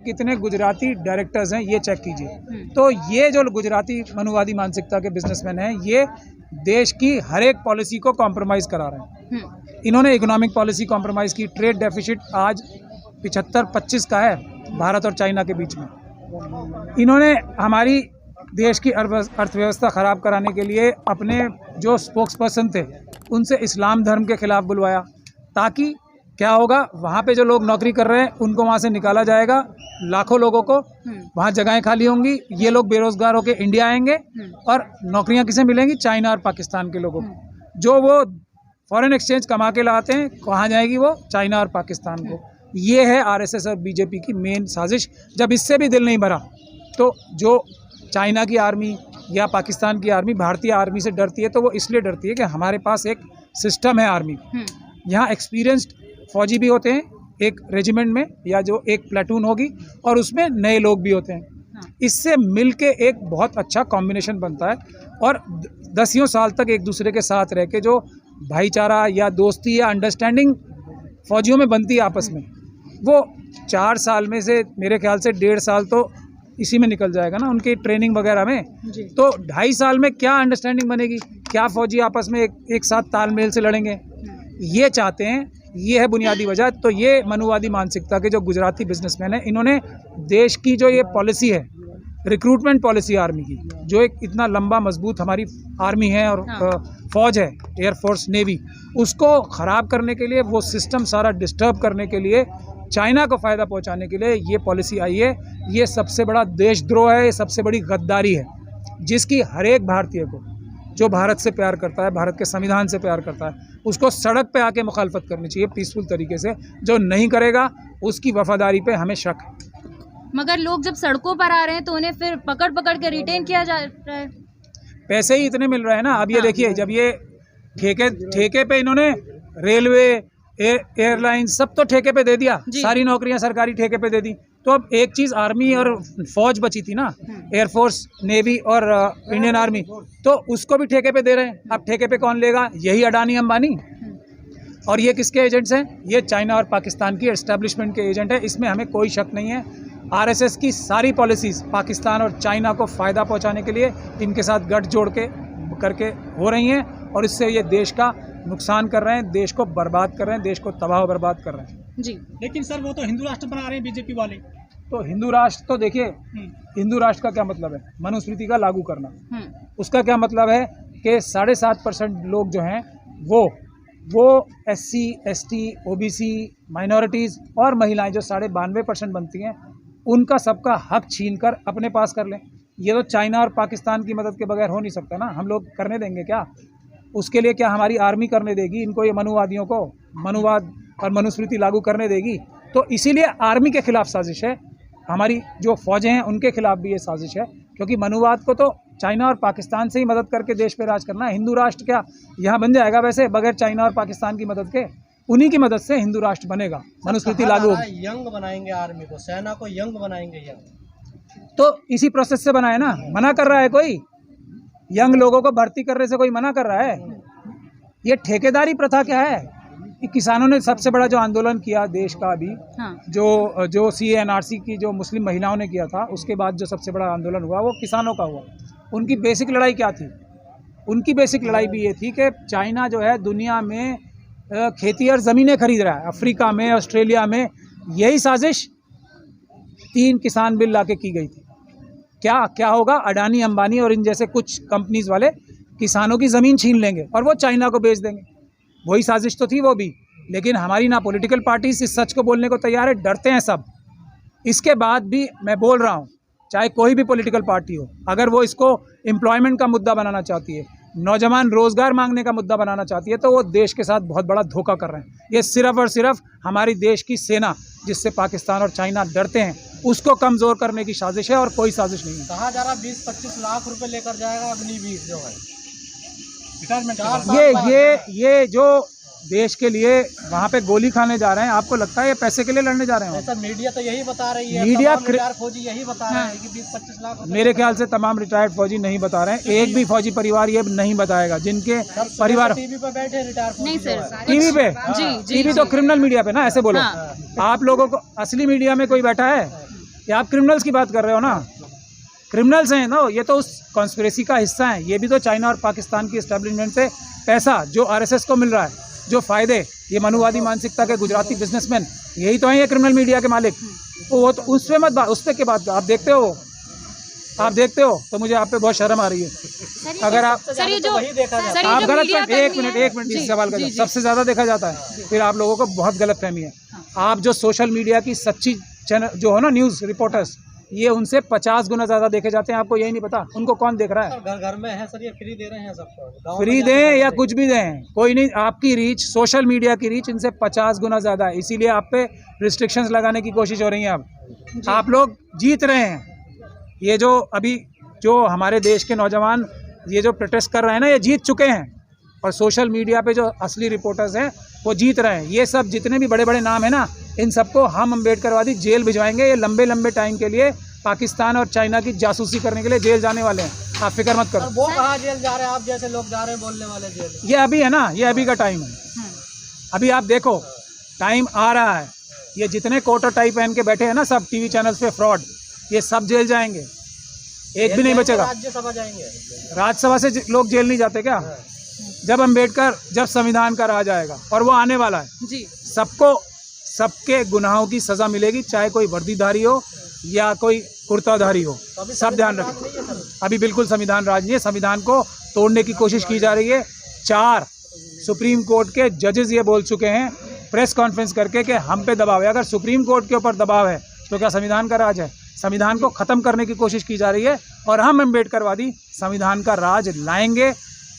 कितने गुजराती डायरेक्टर्स हैं ये चेक कीजिए। तो ये जो गुजराती मनुवादी मानसिकता के बिजनेसमैन हैं ये देश की हर एक पॉलिसी को कॉम्प्रोमाइज़ करा रहे हैं। इन्होंने इकोनॉमिक पॉलिसी कॉम्प्रोमाइज़ की। ट्रेड डेफिसिट आज 75-25 का है भारत और चाइना के बीच में। इन्होंने हमारी देश की अर्थव्यवस्था ख़राब कराने के लिए अपने जो स्पोक्स पर्सन थे उनसे इस्लाम धर्म के ख़िलाफ़ बुलवाया, ताकि क्या होगा, वहाँ पे जो लोग नौकरी कर रहे हैं उनको वहाँ से निकाला जाएगा, लाखों लोगों को वहाँ जगहें खाली होंगी, ये लोग बेरोजगार होकर इंडिया आएंगे और नौकरियाँ किसे मिलेंगी? चाइना और पाकिस्तान के लोगों को। जो वो फॉरेन एक्सचेंज कमा के लाते हैं कहाँ जाएगी? वो चाइना और पाकिस्तान को। ये है आरएसएस और बीजेपी की मेन साजिश। जब इससे भी दिल नहीं भरा तो जो चाइना की आर्मी या पाकिस्तान की आर्मी भारतीय आर्मी से डरती है, तो वो इसलिए डरती है कि हमारे पास एक सिस्टम है आर्मी। यहाँ एक्सपीरियंस्ड फौजी भी होते हैं एक रेजिमेंट में, या जो एक प्लेटून होगी, और उसमें नए लोग भी होते हैं। इससे मिलके एक बहुत अच्छा कॉम्बिनेशन बनता है और दसियों साल तक एक दूसरे के साथ रह के जो भाईचारा या दोस्ती या अंडरस्टैंडिंग फौजियों में बनती है आपस में, वो 4 साल में से मेरे ख्याल से 1.5 साल तो इसी में निकल जाएगा ना, उनकी ट्रेनिंग वगैरह में। तो 2.5 साल में क्या अंडरस्टैंडिंग बनेगी? क्या फौजी आपस में एक साथ तालमेल से लड़ेंगे? ये चाहते हैं, ये है बुनियादी वजह। तो ये मनुवादी मानसिकता के जो गुजराती बिजनेसमैन हैं, इन्होंने देश की जो ये पॉलिसी है, रिक्रूटमेंट पॉलिसी आर्मी की, जो एक इतना लंबा मजबूत हमारी आर्मी है और फौज है, एयरफोर्स नेवी, उसको ख़राब करने के लिए, वो सिस्टम सारा डिस्टर्ब करने के लिए, चाइना को फ़ायदा पहुंचाने के लिए ये पॉलिसी आई है। ये सबसे बड़ा देशद्रोह है, ये सबसे बड़ी गद्दारी है, जिसकी हर एक भारतीय को, जो भारत से प्यार करता है, भारत के संविधान से प्यार करता है, उसको सड़क पे आके मुखालफत करनी चाहिए पीसफुल तरीके से। जो नहीं करेगा उसकी वफादारी पे हमें शक है। मगर लोग जब सड़कों पर आ रहे हैं तो उन्हें फिर पकड़ पकड़ के रिटेन किया जा रहा है। पैसे ही इतने मिल रहे हैं ना। अब ये देखिए, जब ये ठेके पे इन्होंने रेलवे, एयरलाइन सब तो ठेके पे दे दिया, सारी नौकरियां सरकारी ठेके पे दे दी। तो अब एक चीज़ आर्मी और फौज बची थी ना, एयरफोर्स, नेवी और इंडियन आर्मी, तो उसको भी ठेके पे दे रहे हैं। अब ठेके पे कौन लेगा? यही अडानी अंबानी। और ये किसके एजेंट्स हैं? ये चाइना और पाकिस्तान की एस्टेब्लिशमेंट के एजेंट है, इसमें हमें कोई शक नहीं है। आरएसएस की सारी पॉलिसीज़ पाकिस्तान और चाइना को फ़ायदा पहुंचाने के लिए इनके साथ गठजोड़ के करके हो रही हैं, और इससे ये देश का नुकसान कर रहे हैं, देश को बर्बाद कर रहे हैं, देश को तबाह बर्बाद कर रहे हैं जी। लेकिन सर वो तो हिंदू राष्ट्र बना रहे हैं बीजेपी वाले। तो हिंदू राष्ट्र, तो देखिए हिंदू राष्ट्र का क्या मतलब है? मनुस्मृति का लागू करना। उसका क्या मतलब है कि 7.5% लोग जो हैं वो SC, ST, OBC, माइनॉरिटीज़ और महिलाएं जो 92.5% बनती हैं, उनका सबका हक छीन कर अपने पास कर लें। ये तो चाइना और पाकिस्तान की मदद के बगैर हो नहीं सकता ना। हम लोग करने देंगे क्या? उसके लिए क्या हमारी आर्मी करने देगी इनको? ये मनुवादियों को मनुवाद और मनुस्मृति लागू करने देगी? तो इसीलिए आर्मी के खिलाफ साजिश है, हमारी जो फौजें हैं उनके खिलाफ भी ये साजिश है, क्योंकि मनुवाद को तो चाइना और पाकिस्तान से ही मदद करके देश पे राज करना है। हिंदू राष्ट्र क्या यहाँ बन जाएगा वैसे बगैर चाइना और पाकिस्तान की मदद के? उन्हीं की मदद से हिंदू राष्ट्र बनेगा, मनुस्मृति लागू होगी। यंग बनाएंगे आर्मी को, सेना को यंग बनाएंगे। तो इसी प्रोसेस से बनाए ना। मना कर रहा है कोई? यंग लोगों को भर्ती करने से कोई मना कर रहा है? ये ठेकेदारी प्रथा क्या है? कि किसानों ने सबसे बड़ा जो आंदोलन किया देश का अभी, जो CA/NRC की जो मुस्लिम महिलाओं ने किया था, उसके बाद जो सबसे बड़ा आंदोलन हुआ वो किसानों का हुआ। उनकी बेसिक लड़ाई क्या थी? उनकी बेसिक लड़ाई भी ये थी कि चाइना जो है दुनिया में खेती और ज़मीनें खरीद रहा है, अफ्रीका में, ऑस्ट्रेलिया में। यही साजिश 3 किसान बिल लाके की गई थी। क्या होगा? अडानी, अंबानी और इन जैसे कुछ कंपनीज वाले किसानों की ज़मीन छीन लेंगे और वो चाइना को बेच देंगे। वही साजिश तो थी वो भी। लेकिन हमारी ना पॉलिटिकल पार्टीज इस सच को बोलने को तैयार है, डरते हैं सब। इसके बाद भी मैं बोल रहा हूँ, चाहे कोई भी पॉलिटिकल पार्टी हो, अगर वो इसको एम्प्लॉयमेंट का मुद्दा बनाना चाहती है, नौजवान रोजगार मांगने का मुद्दा बनाना चाहती है, तो वो देश के साथ बहुत बड़ा धोखा कर रहे हैं। ये सिर्फ और सिर्फ हमारी देश की सेना, जिससे पाकिस्तान और चाइना डरते हैं, उसको कमज़ोर करने की साजिश है और कोई साजिश नहीं है। कहा जा रहा 20-25 लाख रुपए लेकर जाएगा अग्निवीर जो है ये जो देश के लिए वहाँ पे गोली खाने जा रहे हैं, आपको लगता है ये पैसे के लिए लड़ने जा रहे हैं? ऐसा मीडिया तो यही बता रही है, मीडिया फौजी यही बता रहे हैं कि 20-25 लाख। मेरे ख्याल से तमाम रिटायर्ड फौजी नहीं बता रहे हैं। एक भी फौजी परिवार ये नहीं बताएगा जिनके परिवार टीवी पे बैठे रिटायर्ड। नहीं सर, टीवी पे जी टीवी तो क्रिमिनल मीडिया पे ना, ऐसे बोलो। आप लोगों को असली मीडिया में कोई बैठा है? ये आप क्रिमिनल्स की बात कर रहे हो ना, क्रिमिनल्स हैं ना, ये तो उस कॉन्स्पिरेसी का हिस्सा हैं। ये भी तो चाइना और पाकिस्तान की एस्टेब्लिशमेंट से पैसा जो आरएसएस को मिल रहा है, जो फायदे, ये मनुवादी मानसिकता के गुजराती बिजनेसमैन, यही तो हैं ये क्रिमिनल मीडिया के मालिक। वो तो उस पर मत बात, उस पर के बात आप देखते हो तो मुझे आप पे बहुत शर्म आ रही है। अगर आप सर ये जो आप गलत, एक मिनट इस सवाल का सबसे ज़्यादा देखा जाता है, फिर आप लोगों को बहुत गलत फहमी है। आप जो सोशल मीडिया की सच्ची चैनल जो हो ना, न्यूज़ रिपोर्टर्स, ये उनसे 50 गुना ज़्यादा देखे जाते हैं। आपको यही नहीं पता उनको कौन देख रहा है। घर घर में है सर, ये फ्री दे रहे हैं सबको, फ्री दें या कुछ भी दें, कोई नहीं, आपकी रीच, सोशल मीडिया की रीच इनसे 50 गुना ज़्यादा है। इसीलिए आप पे रिस्ट्रिक्शंस लगाने की कोशिश हो रही है। अब आप लोग जीत रहे हैं। ये जो अभी जो हमारे देश के नौजवान ये जो प्रोटेस्ट कर रहे हैं ना, ये जीत चुके हैं। और सोशल मीडिया पे जो असली रिपोर्टर्स हैं वो जीत रहे हैं। ये सब जितने भी बड़े बड़े नाम हैं ना, इन सबको हम अम्बेडकरवादी जेल भिजवाएंगे। ये लंबे लंबे टाइम के लिए पाकिस्तान और चाइना की जासूसी करने के लिए जेल जाने वाले हैं। आप फिक्र मत करो। वो कहाँ जेल जा रहे हैं? आप जैसे लोग जा रहे हैं बोलने वाले जेल। ये अभी है ना, ये अभी का टाइम है। अभी आप देखो, टाइम आ रहा है। ये जितने कोटर टाइप पहन के बैठे हैं ना सब टीवी चैनल्स पे फ्रॉड, ये सब जेल जाएंगे, एक भी नहीं बचेगा। राज्यसभा जाएंगे। राज्यसभा से लोग जेल नहीं जाते क्या? जब संविधान का राज आएगा, और वो आने वाला है जी, सबको सबके गुनाहों की सजा मिलेगी, चाहे कोई वर्दीधारी हो या कोई कुर्ताधारी हो। सब ध्यान रखें, अभी बिल्कुल संविधान राज नहीं है। संविधान को तोड़ने की कोशिश की जा रही है। 4 सुप्रीम कोर्ट के जजेस ये बोल चुके हैं प्रेस कॉन्फ्रेंस करके कि हम पे दबाव है। अगर सुप्रीम कोर्ट के ऊपर दबाव है तो क्या संविधान का राज है? संविधान को ख़त्म करने की कोशिश की जा रही है। और हम अम्बेडकरवादी संविधान का राज लाएंगे,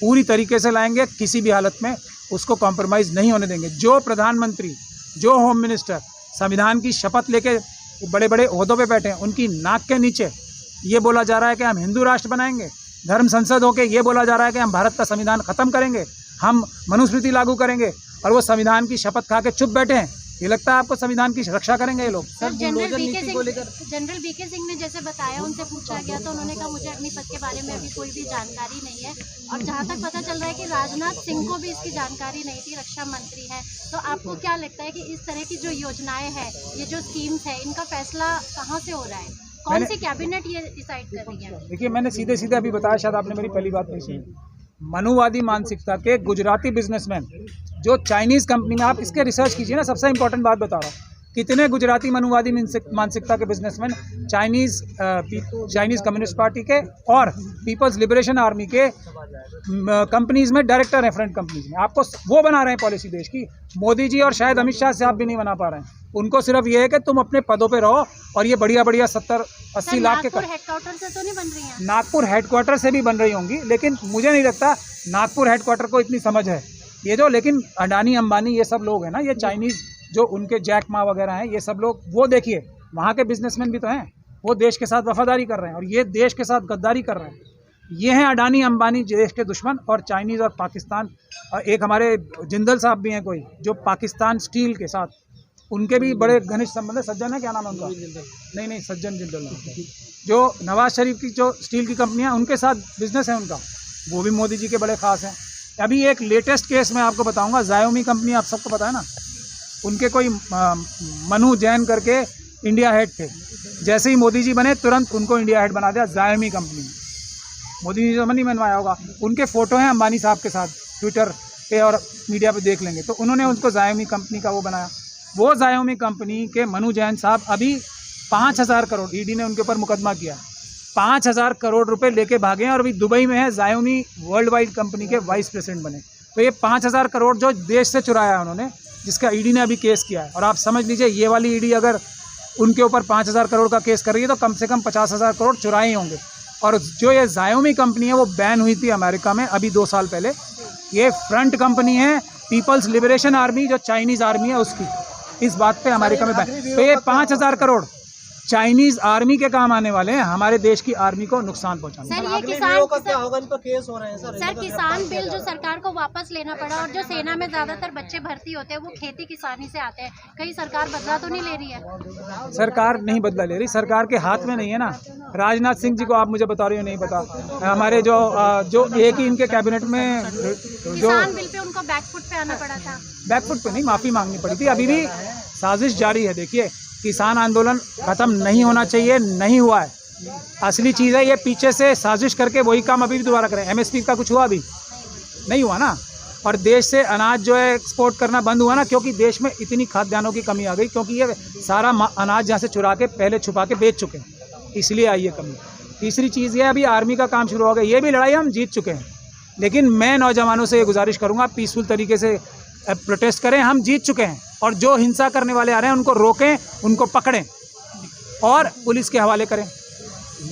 पूरी तरीके से लाएंगे, किसी भी हालत में उसको कॉम्प्रोमाइज़ नहीं होने देंगे। जो प्रधानमंत्री, जो होम मिनिस्टर संविधान की शपथ लेके बड़े बड़े ओहदों पे बैठे हैं, उनकी नाक के नीचे ये बोला जा रहा है कि हम हिंदू राष्ट्र बनाएंगे। धर्म संसद होके ये बोला जा रहा है कि हम भारत का संविधान ख़त्म करेंगे, हम मनुस्मृति लागू करेंगे, और वो संविधान की शपथ खा के चुप बैठे हैं। ये लगता है आपको संविधान की रक्षा करेंगे ये लोग? सर जनरल बीके सिंह ने जैसे बताया, उनसे पूछा गया तो उन्होंने कहा मुझे अग्निपथ के बारे में अभी कोई भी जानकारी नहीं है। और जहां तक पता चल रहा है कि राजनाथ सिंह को भी इसकी जानकारी नहीं थी, रक्षा मंत्री हैं। तो आपको क्या लगता है कि इस तरह की जो योजनाएं हैं, ये जो स्कीम्स है, इनका फैसला कहाँ से हो रहा है? कौन सी कैबिनेट ये डिसाइड कर रही है? देखिए, मैंने सीधे सीधे अभी बताया, शायद आपने मेरी पहली बात नहीं सुनी। मनुवादी मानसिकता के गुजराती बिजनेसमैन जो चाइनीज़ कंपनी में, आप इसके रिसर्च कीजिए ना, सबसे इंपॉर्टेंट बात बता रहा हूँ, कितने गुजराती मनुवादी मानसिकता के बिजनेसमैन चाइनीज़ कम्युनिस्ट पार्टी के और पीपल्स लिबरेशन आर्मी के कंपनीज़ में डायरेक्टर हैं, फ्रंट कंपनीज में। आपको वो बना रहे हैं पॉलिसी देश की। मोदी जी और शायद अमित शाह साहब भी नहीं बना पा रहे हैं। उनको सिर्फ ये है कि तुम अपने पदों पे रहो और ये बढ़िया बढ़िया 70-80 लाख के हेडक्वार्टर से तो नहीं बन रही हैं? नागपुर हेडक्वार्टर से भी बन रही होंगी, लेकिन मुझे नहीं लगता नागपुर हेडक्वार्टर को इतनी समझ है ये जो। लेकिन अडानी अंबानी ये सब लोग हैं ना, ये चाइनीज़ जो उनके जैक मा वगैरह हैं, ये सब लोग, वो देखिए वहाँ के बिजनेसमैन भी तो हैं, वो देश के साथ वफादारी कर रहे हैं और ये देश के साथ गद्दारी कर रहे हैं। ये हैं अडानी अंबानी देश के दुश्मन, और चाइनीज़ और पाकिस्तान। और एक हमारे जिंदल साहब भी हैं कोई, जो पाकिस्तान स्टील के साथ, उनके भी बड़े घनिष्ठ संबंध है। सज्जन है, क्या नाम है उनका? नहीं, सज्जन जिंदल, जो नवाज शरीफ की जो स्टील की कंपनियां, उनके साथ बिजनेस है उनका, वो भी मोदी जी के बड़े खास हैं। अभी एक लेटेस्ट केस मैं आपको बताऊंगा, जायोमी कंपनी, आप सबको पता है ना, उनके कोई मनु जैन करके इंडिया हेड थे। जैसे ही मोदी जी बने, तुरंत उनको इंडिया हेड बना दिया जायोमी कंपनी ने। मोदी जी तो नहीं बनवाया होगा, उनके फ़ोटो हैं अंबानी साहब के साथ, ट्विटर पे और मीडिया पे देख लेंगे, तो उन्होंने उनको जायोमी कंपनी का वो बनाया। वो जायोमी कंपनी के मनु जैन साहब अभी 5000 करोड़, ईडी ने उनके ऊपर मुकदमा किया, 5000 करोड़ रुपए लेके भागे हैं और अभी दुबई में है। जायोमी वर्ल्ड वाइड कंपनी के वाइस प्रेसिडेंट बने। तो ये 5000 करोड़ जो देश से चुराया है उन्होंने, जिसका ईडी ने अभी केस किया है। और आप समझ लीजिए, ये वाली ईडी अगर उनके ऊपर 5000 करोड़ का केस कर रही है तो कम से कम 50,000 करोड़ चुराए होंगे। और जो ये जायोमी कंपनी है वो बैन हुई थी अमेरिका में अभी 2 साल पहले। ये फ्रंट कंपनी है पीपल्स लिबरेशन आर्मी, जो चाइनीज़ आर्मी है उसकी, इस बात पे अमेरिका में बैन। तो ये 5000 करोड़ चाइनीज आर्मी के काम आने वाले हैं, हमारे देश की आर्मी को नुकसान पहुंचाने। सर ये किसान का क्या होगा? इन पर केस हो रहे हैं सर किसान बिल जो सरकार को वापस लेना पड़ा, और जो सेना में ज्यादातर बच्चे भर्ती होते हैं वो खेती किसानी से आते हैं, कहीं सरकार बदला तो नहीं ले रही है? सरकार नहीं बदला ले रही, सरकार के हाथ में नहीं है ना। राजनाथ सिंह जी को आप मुझे बता रही हो नहीं पता, हमारे जो एक ही इनके कैबिनेट में जो किसान बिल पे उनको बैकफुट पे आना पड़ा था। बैकफुट पे नहीं, माफ़ी मांगनी पड़ी थी। अभी भी साजिश जारी है। देखिए, किसान आंदोलन ख़त्म नहीं होना चाहिए, नहीं हुआ है। असली चीज़ है ये पीछे से साजिश करके वही काम अभी भी दोबारा करें। एमएसपी का कुछ हुआ अभी नहीं हुआ ना। और देश से अनाज जो है एक्सपोर्ट करना बंद हुआ ना, क्योंकि देश में इतनी खाद्यान्नों की कमी आ गई, क्योंकि ये सारा अनाज यहाँ से चुरा के पहले छुपा के बेच चुके हैं, इसलिए आई है कमी। तीसरी चीज़ ये अभी आर्मी का काम शुरू हो गया, ये भी लड़ाई हम जीत चुके हैं। लेकिन मैं नौजवानों से ये गुजारिश करूँगा, पीसफुल तरीके से प्रोटेस्ट करें, हम जीत चुके हैं। और जो हिंसा करने वाले आ रहे हैं उनको रोकें, उनको पकड़ें और पुलिस के हवाले करें।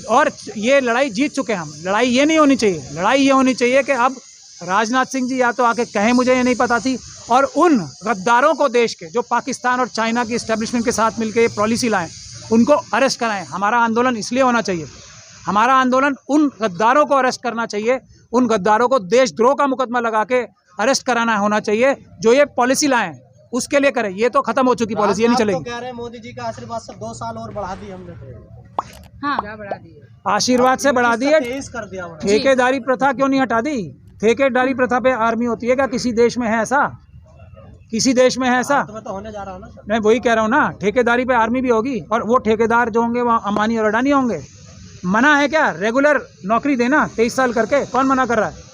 और ये लड़ाई जीत चुके हैं हम। लड़ाई ये नहीं होनी चाहिए, लड़ाई ये होनी चाहिए कि अब राजनाथ सिंह जी या तो आके कहें मुझे ये नहीं पता थी, और उन गद्दारों को देश के जो पाकिस्तान और चाइना की इस्टेब्लिशमेंट के साथ मिलकर ये पॉलिसी लाएं, उनको अरेस्ट कराएं। हमारा आंदोलन इसलिए होना चाहिए, हमारा आंदोलन उन गद्दारों को अरेस्ट करना चाहिए, उन गद्दारों को देशद्रोह का मुकदमा लगा के अरेस्ट कराना होना चाहिए, जो ये पॉलिसी लाएं उसके लिए करें। ये तो खत्म हो चुकी पॉलिसी, ये नहीं चलेगी। कह रहे हैं मोदी जी का आशीर्वाद से 2 साल और बढ़ा दी हमने। हाँ, क्या बढ़ा दी? आशीर्वाद से बढ़ा दी है। 23 कर दिया उन्होंने। ठेकेदारी प्रथा क्यों नहीं हटा दी? ठेकेदारी प्रथा पे आर्मी होती है क्या? किसी देश में है ऐसा? किसी देश में है ऐसा? तो होने जा रहा हूँ ना। मैं वही कह रहा हूँ ना, ठेकेदारी पे आर्मी भी होगी, और वो ठेकेदार जो होंगे वहाँ अंबानी और अडानी होंगे। मना है क्या रेगुलर नौकरी देना 23 साल करके? कौन मना कर रहा है?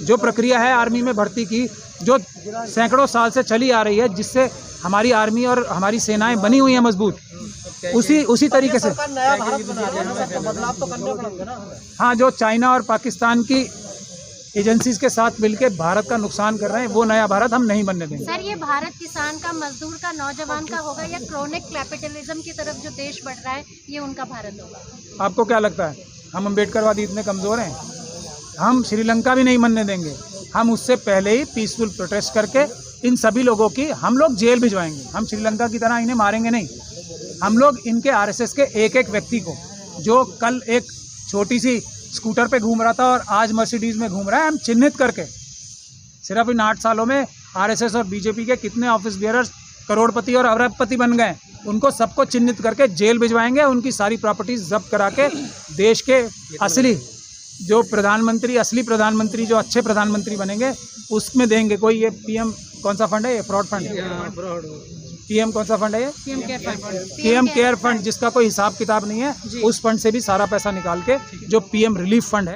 जो प्रक्रिया है आर्मी में भर्ती की, जो सैकड़ों साल से चली आ रही है, जिससे हमारी आर्मी और हमारी सेनाएं बनी हुई हैं मजबूत, उसी तरीके से। नया भारत बना दिया ना, तो बदलाव तो करने पड़ेंगे ना। हाँ, जो चाइना और पाकिस्तान की एजेंसीज के साथ मिलकर भारत का नुकसान कर रहे हैं, वो नया भारत हम नहीं बनने देंगे। सर, ये भारत किसान का, मजदूर का, नौजवान का होगा, या क्रोनिक कैपिटलिज्म की तरफ जो देश बढ़ रहा है, ये उनका भारत होगा? आपको क्या लगता है हम अम्बेडकरवादी इतने कमज़ोर हैं? हम श्रीलंका भी नहीं बनने देंगे। हम उससे पहले ही पीसफुल प्रोटेस्ट करके इन सभी लोगों की हम लोग जेल भिजवाएंगे। हम श्रीलंका की तरह इन्हें मारेंगे नहीं। हम लोग इनके आरएसएस के एक एक व्यक्ति को, जो कल एक छोटी सी स्कूटर पे घूम रहा था और आज मर्सिडीज में घूम रहा है, हम चिन्हित करके, सिर्फ इन 8 सालों में आरएसएस और बीजेपी के कितने ऑफिस बियरर्स करोड़पति और अरबपति बन गए, उनको सबको चिन्हित करके जेल भिजवाएंगे। उनकी सारी प्रॉपर्टीज जब्त करा के देश के असली जो प्रधानमंत्री, असली प्रधानमंत्री, जो अच्छे प्रधानमंत्री बनेंगे, उसमें देंगे। कोई ये पीएम कौन सा फंड है? ये फ्रॉड फंड है। पीएम कौन सा फंड है? ये पीएम केयर फंड, जिसका कोई हिसाब किताब नहीं है, उस फंड से भी सारा पैसा निकाल के, जो पीएम रिलीफ फंड है।